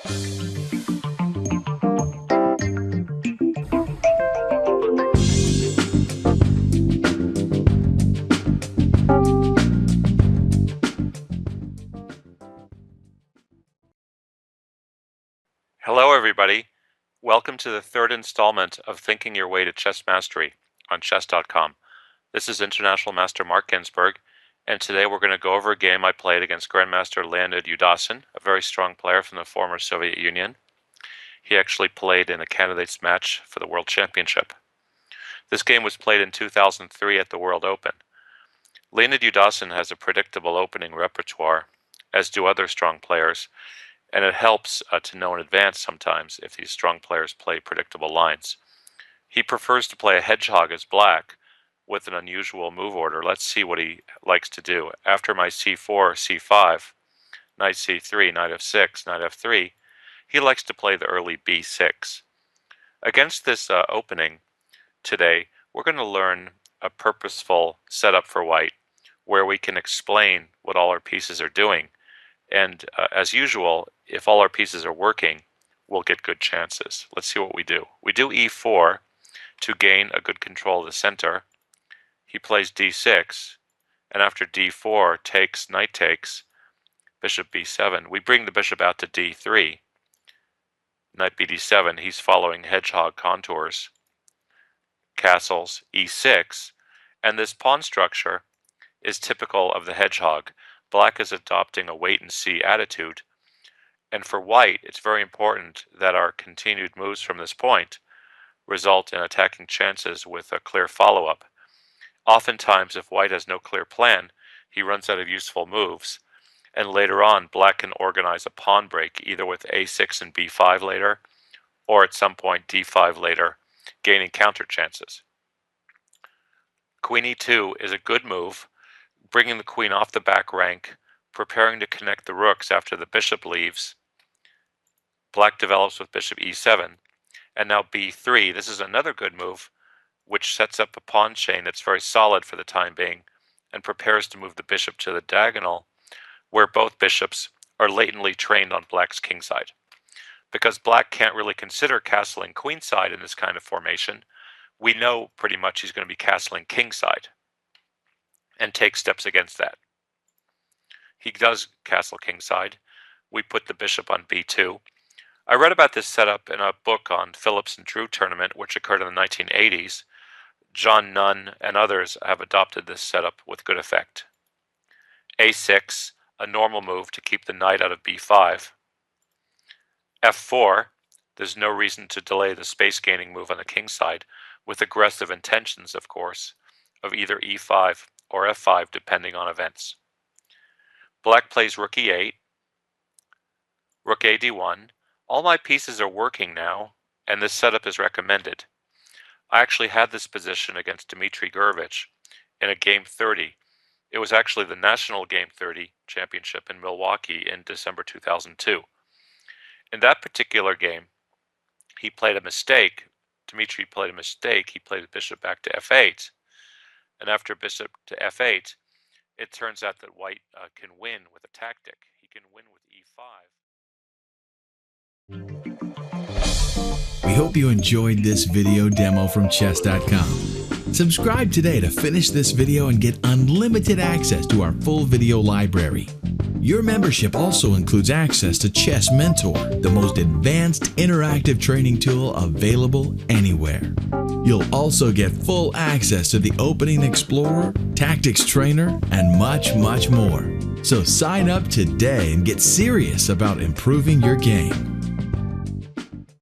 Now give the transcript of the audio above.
Hello everybody, welcome to the third installment of Thinking Your Way to Chess Mastery on Chess.com. This is International Master Mark Ginsburg, and today we're going to go over a game I played against Grandmaster Leonid Yudasin, a very strong player from the former Soviet Union. He actually played in a candidates match for the World Championship. This game was played in 2003 at the World Open. Leonid Yudasin has a predictable opening repertoire, as do other strong players, and it helps to know in advance sometimes if these strong players play predictable lines. He prefers to play a hedgehog as black with an unusual move order. Let's see what he likes to do. After my c4, c5, knight c3, knight f6, knight f3, he likes to play the early b6. Against this opening today, we're going to learn a purposeful setup for white where we can explain what all our pieces are doing. And as usual, if all our pieces are working, we'll get good chances. Let's see what we do. We do e4 to gain a good control of the center. He plays d6, and after d4 takes, knight takes, bishop b7. We bring the bishop out to d3. Knight bd7, he's following hedgehog contours. Castles, e6, and this pawn structure is typical of the hedgehog. Black is adopting a wait-and-see attitude, and for white, it's very important that our continued moves from this point result in attacking chances with a clear follow-up. Oftentimes, if white has no clear plan, he runs out of useful moves, and later on, black can organize a pawn break, either with a6 and b5 later, or at some point d5 later, gaining counter chances. Queen e2 is a good move, bringing the queen off the back rank, preparing to connect the rooks after the bishop leaves. Black develops with bishop e7, and now b3. This is another good move, which sets up a pawn chain that's very solid for the time being, and prepares to move the bishop to the diagonal, where both bishops are latently trained on black's kingside. Because black can't really consider castling queenside in this kind of formation, we know pretty much he's going to be castling kingside, and take steps against that. He does castle kingside. We put the bishop on b2. I read about this setup in a book on Phillips and Drew tournament, which occurred in the 1980s. John Nunn and others have adopted this setup with good effect. a6, a normal move to keep the knight out of b5. f4, there's no reason to delay the space-gaining move on the kingside, with aggressive intentions, of course, of either e5 or f5 depending on events. Black plays rook e8, rook a d1. All my pieces are working now, and this setup is recommended. I actually had this position against Dmitry Gurevich in a Game 30. It was actually the National Game 30 Championship in Milwaukee in December 2002. In that particular game, he played a mistake. Dmitry played a mistake. He played a bishop back to f8. And after bishop to f8, it turns out that white can win with a tactic. He can win with e5. We hope you enjoyed this video demo from Chess.com. Subscribe today to finish this video and get unlimited access to our full video library. Your membership also includes access to Chess Mentor, the most advanced interactive training tool available anywhere. You'll also get full access to the Opening Explorer, Tactics Trainer, and much, much more. So sign up today and get serious about improving your game.